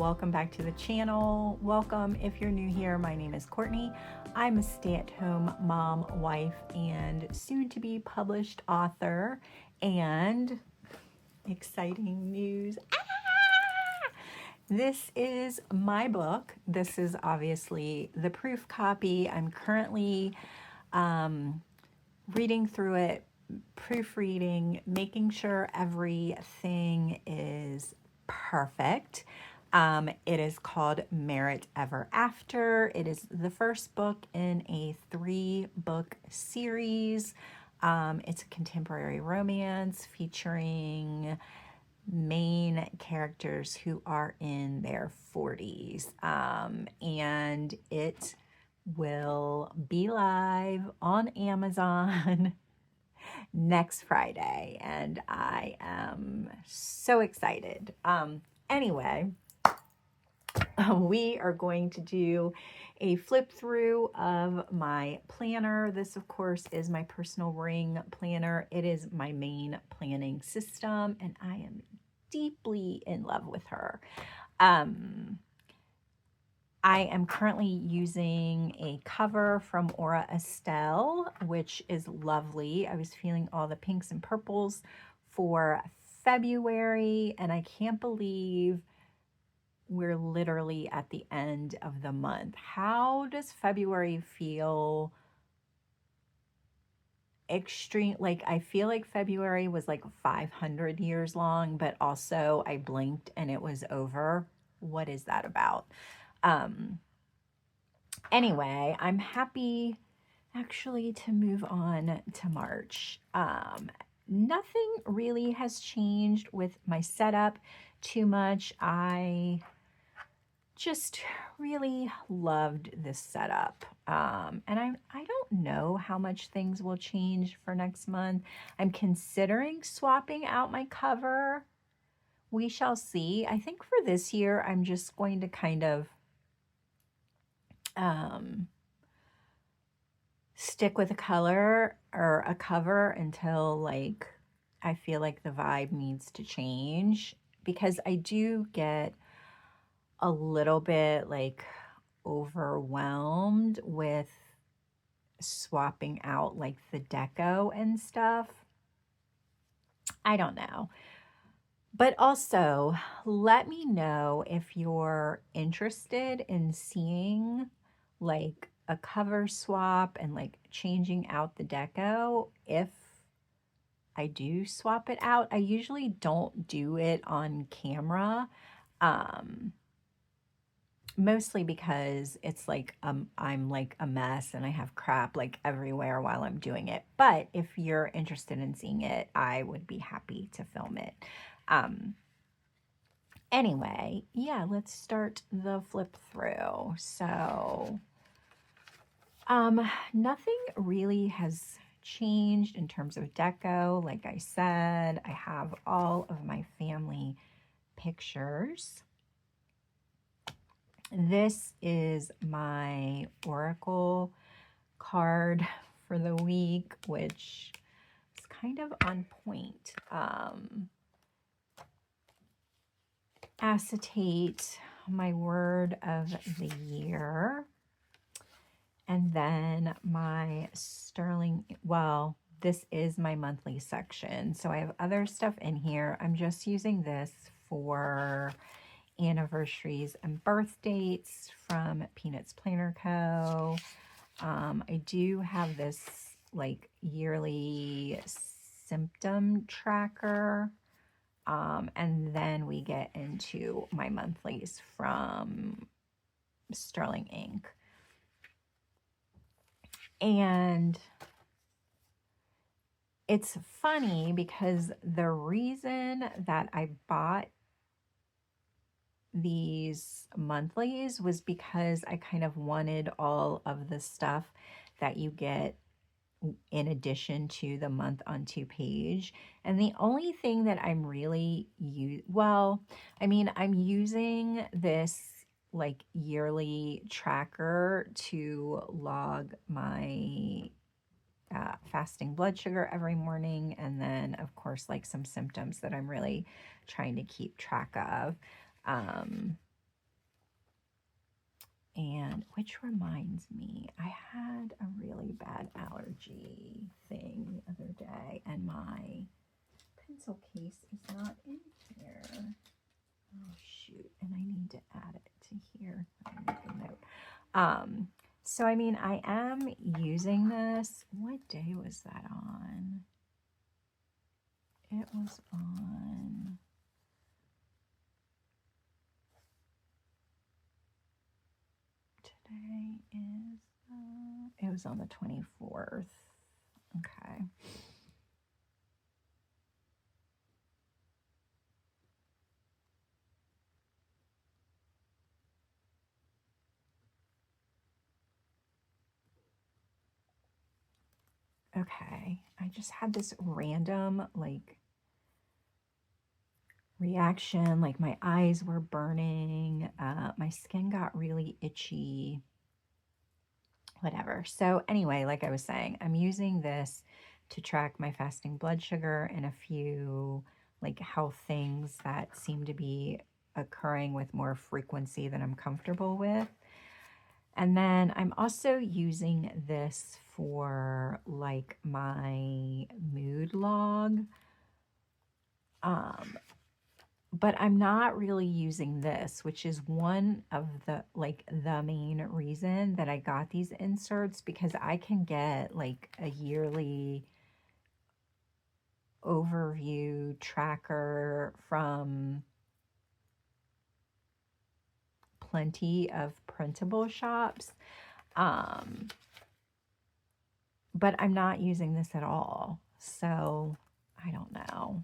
welcome back to the channel. Welcome if you're new here. My name is Courtney. I'm a stay-at-home mom, wife, and soon-to-be published author. And exciting news. This is my book. This is obviously the proof copy. I'm currently reading through it, proofreading, making sure everything is perfect. It is called Merit Ever After. It is the first book in a 3-book series. It's a contemporary romance featuring main characters who are in their 40s. And it will be live on Amazon next Friday, and I am so excited. Anyway, we are going to do a flip through of my planner. This, of course, is my personal ring planner. It is my main planning system, and I am deeply in love with her. I am currently using a cover from Aura Estelle, which is lovely. I was feeling all the pinks and purples for February, and I can't believe we're literally at the end of the month. How does February feel? Extreme, like I feel like February was like 500 years long, but also I blinked and it was over. What is that about? Anyway, I'm happy actually to move on to March. Nothing really has changed with my setup too much. I just really loved this setup. And I don't know how much things will change for next month. I'm considering swapping out my cover. We shall see. I think for this year, I'm just going to kind of stick with a color or a cover until like I feel like the vibe needs to change, because I do get a little bit like overwhelmed with swapping out like the deco and stuff. I don't know. But also, let me know if you're interested in seeing like a cover swap and like changing out the deco. If I do swap it out, I usually don't do it on camera. Mostly because it's like I'm like a mess and I have crap like everywhere while I'm doing it. But if you're interested in seeing it, I would be happy to film it. Anyway, yeah, let's start the flip through. So, nothing really has changed in terms of deco. Like I said, I have all of my family pictures. This is my Oracle card for the week, which is kind of on point. Acetate, my word of the year. And then my sterling, well, this is my monthly section. So I have other stuff in here. I'm just using this for anniversaries and birth dates from PeanutsPlannerCo. I do have this like yearly symptom tracker. And then we get into my monthlies from Sterling Ink. And it's funny because the reason that I bought these monthlies was because I kind of wanted all of the stuff that you get in addition to the month on 2 page. And the only thing that I'm really I'm using this like yearly tracker to log my fasting blood sugar every morning, and then of course like some symptoms that I'm really trying to keep track of. And which reminds me, I had a really bad allergy thing the other day, and my pencil case is not in here. Oh, shoot. And I need to add it to here. I make a note. So, I mean, I am using this. What day was that on? It was on... Today is... it was on the 24th. Okay. Okay, I just had this random, like, reaction, like my eyes were burning, my skin got really itchy, whatever. So anyway, like I was saying, I'm using this to track my fasting blood sugar and a few, like, health things that seem to be occurring with more frequency than I'm comfortable with. And then I'm also using this for, like, my mood log. But I'm not really using this, which is one of the, like, the main reason that I got these inserts, because I can get, like, a yearly overview tracker from plenty of printable shops. But I'm not using this at all. So I don't know.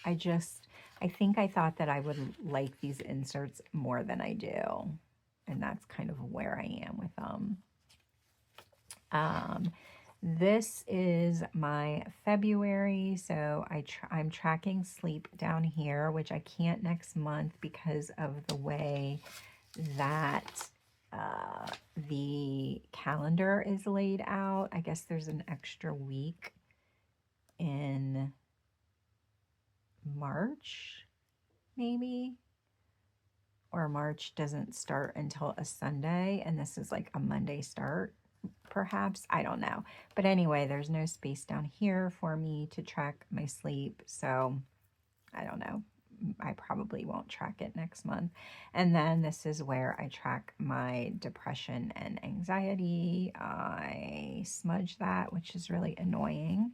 I think I thought that I would like these inserts more than I do. And that's kind of where I am with them. This is my February. So I'm tracking sleep down here, which I can't next month because of the way that the calendar is laid out. I guess there's an extra week in March, maybe, or March doesn't start until a Sunday, and this is like a Monday start, perhaps. I don't know. But anyway, there's no space down here for me to track my sleep, so I don't know. I probably won't track it next month. And then this is where I track my depression and anxiety. I smudge that, which is really annoying.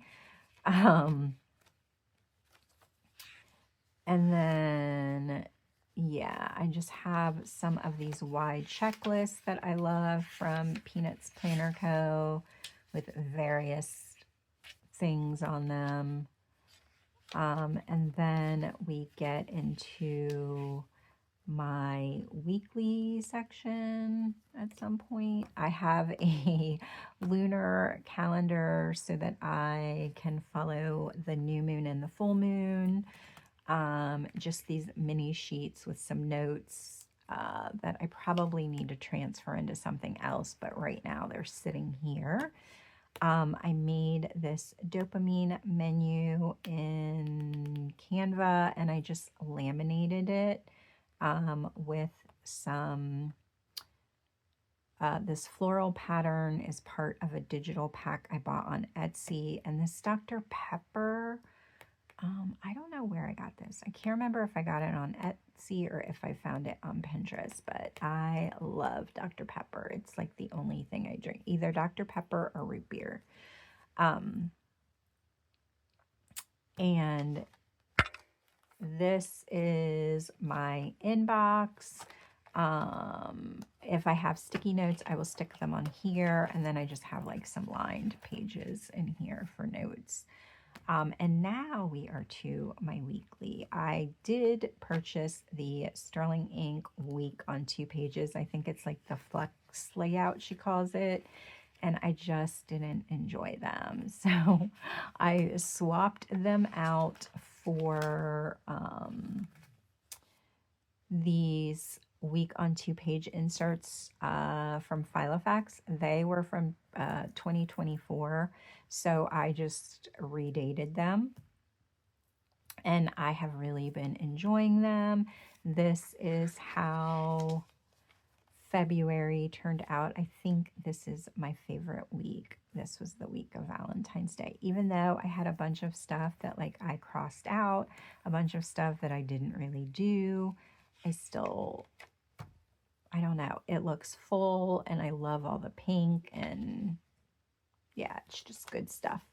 And then, yeah, I just have some of these wide checklists that I love from PeanutsPlannerCo with various things on them. And then we get into my weekly section at some point. I have a lunar calendar so that I can follow the new moon and the full moon. Just these mini sheets with some notes that I probably need to transfer into something else, but right now they're sitting here. I made this dopamine menu in Canva, and I just laminated it with some, this floral pattern is part of a digital pack I bought on Etsy, and this Dr. Pepper, I don't know where I got this. I can't remember if I got it on Etsy or if I found it on Pinterest, but I love Dr. Pepper. It's like the only thing I drink, either Dr. Pepper or root beer. And this is my inbox. If I have sticky notes, I will stick them on here, and then I just have like some lined pages in here for notes. And now we are to my weekly. I did purchase the Sterling Ink week on 2 pages. I think it's like the flex layout, she calls it. And I just didn't enjoy them. So I swapped them out for these week on 2-page inserts from Filofax. They were from 2024, so I just redated them, and I have really been enjoying them. This is how February turned out. I think this is my favorite week. This was the week of Valentine's Day. Even though I had a bunch of stuff that like I crossed out, a bunch of stuff that I didn't really do, I still, I don't know, it looks full and I love all the pink and yeah, it's just good stuff.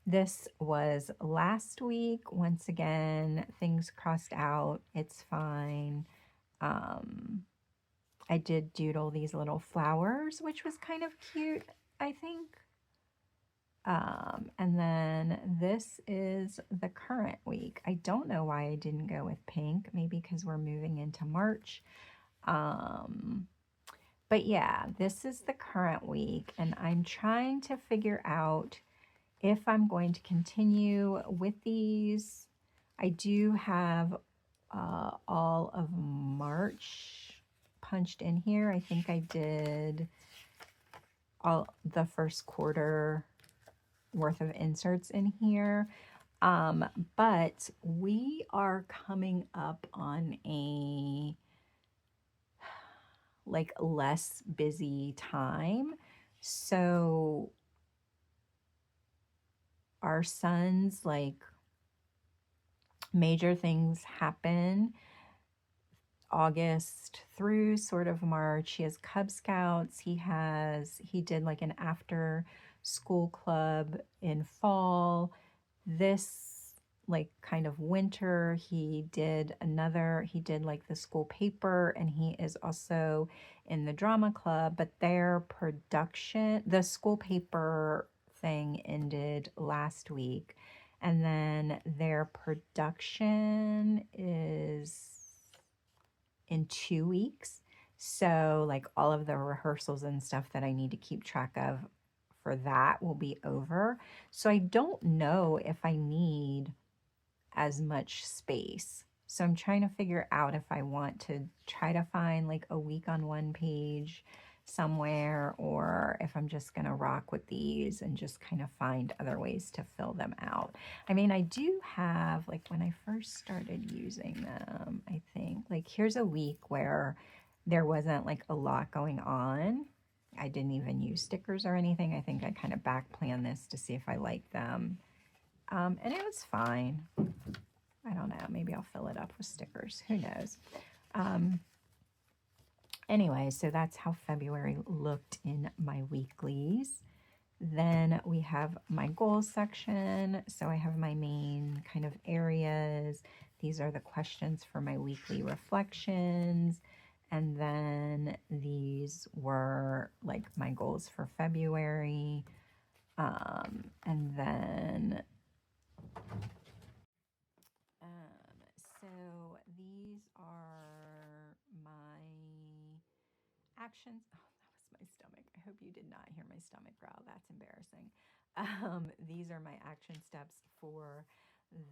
This was last week. Once again, things crossed out. It's fine. I did doodle these little flowers, which was kind of cute, I think. And then this is the current week. I don't know why I didn't go with pink. Maybe because we're moving into March. But yeah, this is the current week, and I'm trying to figure out if I'm going to continue with these. I do have all of March punched in here. I think I did all the first quarter worth of inserts in here. But we are coming up on a like less busy time. So our son's like major things happen August through sort of March. He has Cub Scouts. He did like an after school club in fall. This like kind of winter, he did like the school paper, and he is also in the drama club, but their production, the school paper thing ended last week. And then their production is in 2 weeks. So like all of the rehearsals and stuff that I need to keep track of for that will be over. So I don't know if I need as much space. So I'm trying to figure out if I want to try to find like a week on one page somewhere, or if I'm just going to rock with these and just kind of find other ways to fill them out. I mean, I do have, like when I first started using them, I think like here's a week where there wasn't like a lot going on. I didn't even use stickers or anything. I think I kind of back planned this to see if I liked them. And it was fine. I don't know. Maybe I'll fill it up with stickers. Who knows? Anyway, so that's how February looked in my weeklies. Then we have my goals section. So I have my main kind of areas. These are the questions for my weekly reflections. And then these were like my goals for February. And then so these are my actions. Oh, that was my stomach. I hope you did not hear my stomach growl. That's embarrassing. These are my action steps for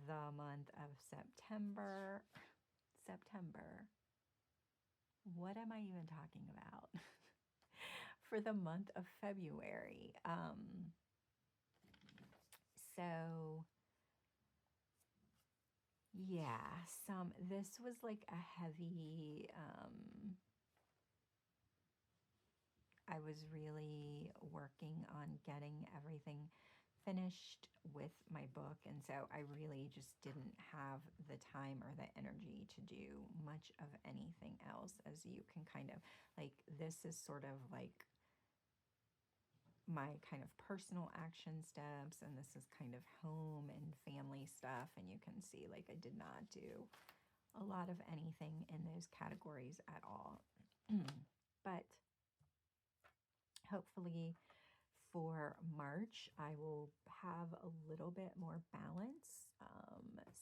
the month of September. September. What am I even talking about? For the month of February. So yeah, this was like a heavy, I was really working on getting everything finished with my book, and so I really just didn't have the time or the energy to do much of anything else. As you can kind of like, this is sort of like my kind of personal action steps, and this is kind of home and family stuff, and you can see like I did not do a lot of anything in those categories at all. But hopefully for March, I will have a little bit more balance,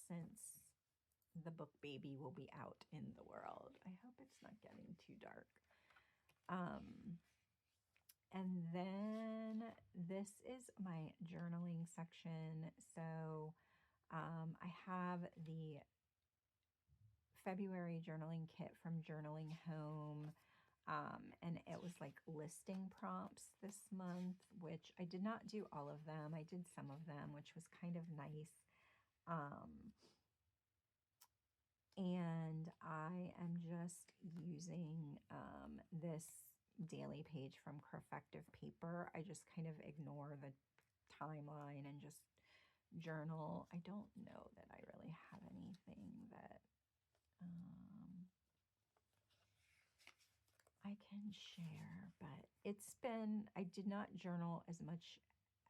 since the book baby will be out in the world. I hope it's not getting too dark. And then this is my journaling section. So I have the February journaling kit from Journaling Home. And it was like listing prompts this month, which I did not do all of them. I did some of them, which was kind of nice. And I am just using this daily page from Perfective Paper. I just kind of ignore the timeline and just journal. I don't know that I really have anything that I can share, but I did not journal as much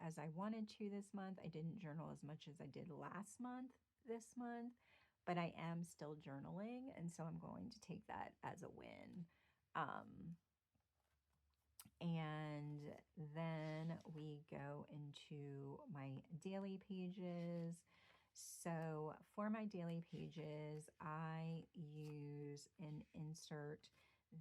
as I wanted to this month. I didn't journal as much as I did last month, this month, but I am still journaling, and so I'm going to take that as a win. And then we go into my daily pages. So for my daily pages, I use an insert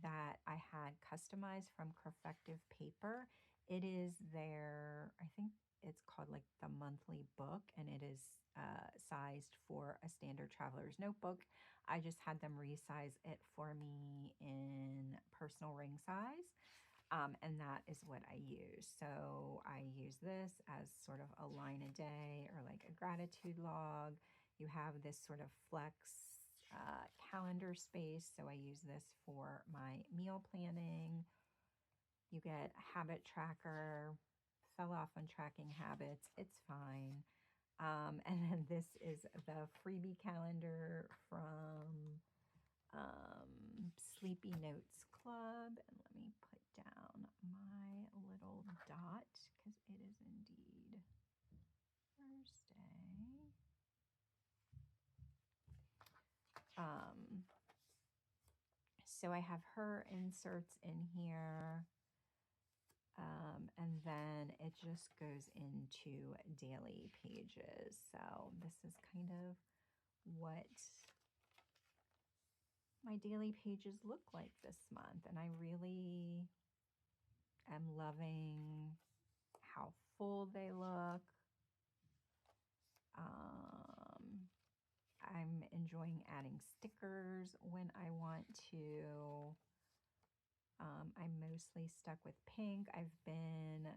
that I had customized from Perfective Paper. It is their, I think it's called like the monthly book, and it is sized for a standard traveler's notebook. I just had them resize it for me in personal ring size. And that is what I use. So I use this as sort of a line a day or like a gratitude log. You have this sort of flex calendar space. So I use this for my meal planning. You get a habit tracker. Fell off on tracking habits. It's fine. And then this is the freebie calendar from Sleepy Notes Club. And let me put down my little dot because it is indeed Thursday. So I have her inserts in here. And then it just goes into daily pages. So this is kind of what my daily pages look like this month. And I really am loving how full they look. I'm enjoying adding stickers when I want to. I'm mostly stuck with pink. I've been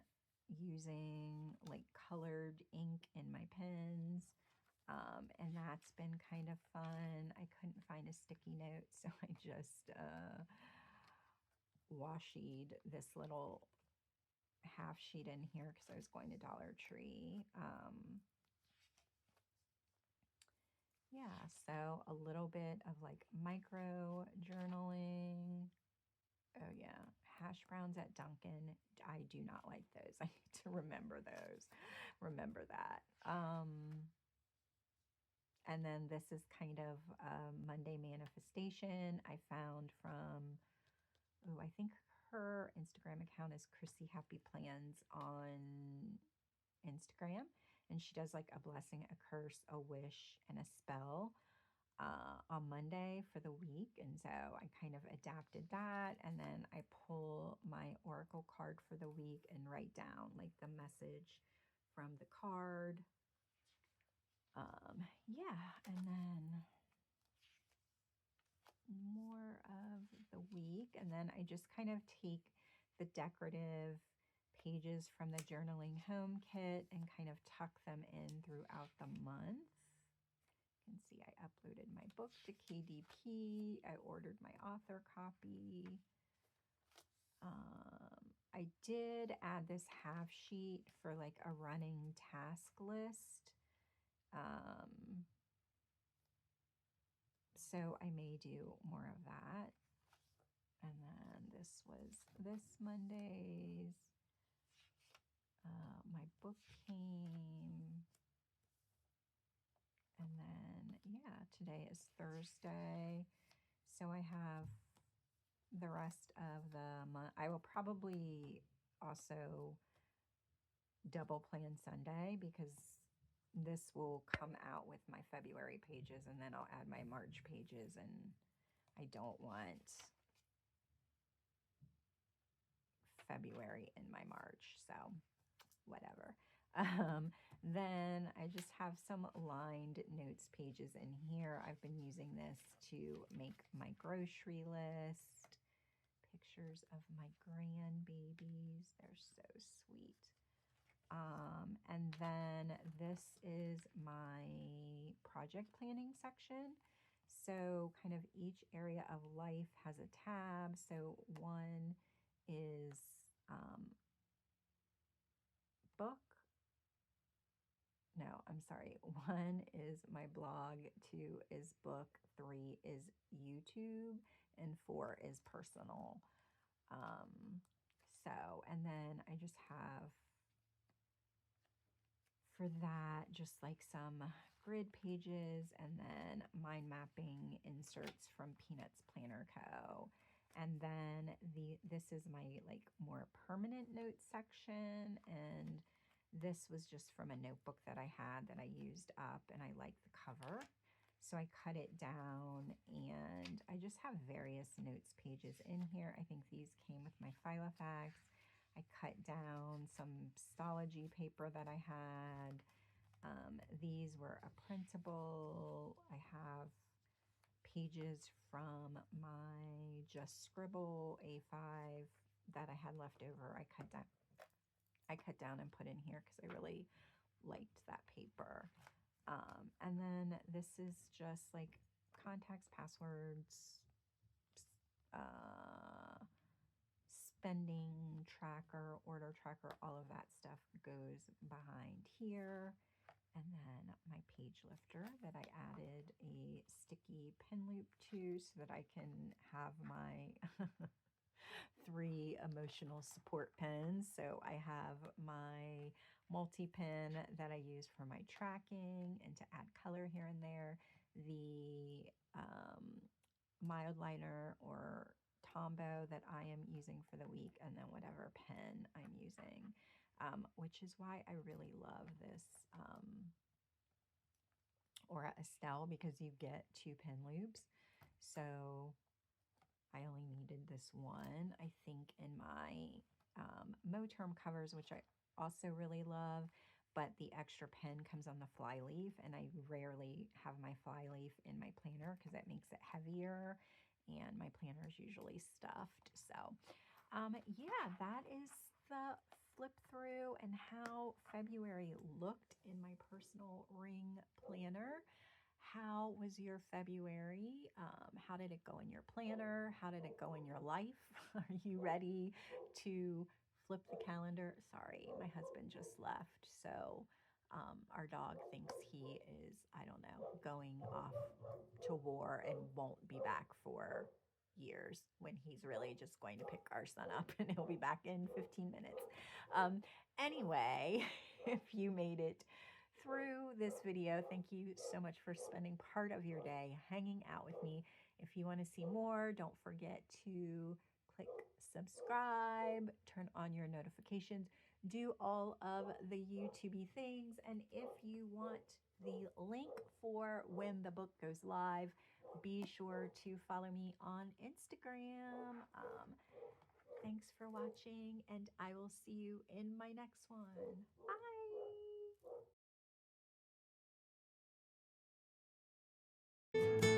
using like colored ink in my pens, and that's been kind of fun. I couldn't find a sticky note, so I just washied this little half sheet in here because I was going to Dollar Tree. Yeah, so a little bit of like micro journaling. Oh yeah, hash browns at Dunkin'. I do not like those. I need to remember those. Remember that. And then this is kind of a Monday manifestation I found from, oh, I think her Instagram account is Chrissy Happy Plans on Instagram. And she does like a blessing, a curse, a wish, and a spell on Monday for the week. And so I kind of adapted that. And then I pull my oracle card for the week and write down like the message from the card. Yeah, and then more of the week. And then I just kind of take the decorative pages from the journaling home kit and kind of tuck them in throughout the month. You can see I uploaded my book to KDP. I ordered my author copy. I did add this half sheet for like a running task list. So I may do more of that. And then this was this Monday's. My book came. And then, yeah, today is Thursday. So I have the rest of the month. I will probably also double plan Sunday because this will come out with my February pages, and then I'll add my March pages, and I don't want February in my March, so whatever. Then I just have some lined notes pages in here. I've been using this to make my grocery list. Pictures of my grandbabies. They're so sweet. And then this is my project planning section. So kind of each area of life has a tab. So one is book. No, I'm sorry. One is my blog, two is book, three is YouTube, and four is personal. And then I just have for that just like some grid pages and then mind mapping inserts from PeanutsPlannerCo. And then this is my like more permanent notes section, and this was just from a notebook that I had that I used up, and I like the cover. So I cut it down, and I just have various notes pages in here. I think these came with my Filofax. I cut down some Stology paper that I had. These were a printable. I have pages from my Just Scribble A5 that I had left over. I cut down and put in here because I really liked that paper. And then this is just like contacts, passwords, spending tracker, order tracker, all of that stuff goes behind here. And then my page lifter that I added a sticky pen loop to so that I can have my 3 emotional support pens. So I have my multi-pen that I use for my tracking and to add color here and there, the mild liner or Tombow that I am using for the week, and then whatever pen I'm using, which is why I really love this Aura Estelle, because you get 2 pen loops. So I only needed this one, I think, in my Moterm covers, which I also really love, but the extra pen comes on the flyleaf, and I rarely have my flyleaf in my planner because that makes it heavier, and my planner is usually stuffed. So yeah, that is the flip through and how February looked in my personal ring planner. How was your February? How did it go in your planner? How did it go in your life? Are you ready to flip the calendar? Sorry, my husband just left. So our dog thinks he is, I don't know, going off to war and won't be back for years, when he's really just going to pick our son up and he'll be back in 15 minutes. Anyway, if you made it through this video, thank you so much for spending part of your day hanging out with me. If you want to see more, don't forget to click subscribe, turn on your notifications, do all of the YouTubey things. And if you want the link for when the book goes live, be sure to follow me on Instagram. Thanks for watching, and I will see you in my next one. Bye!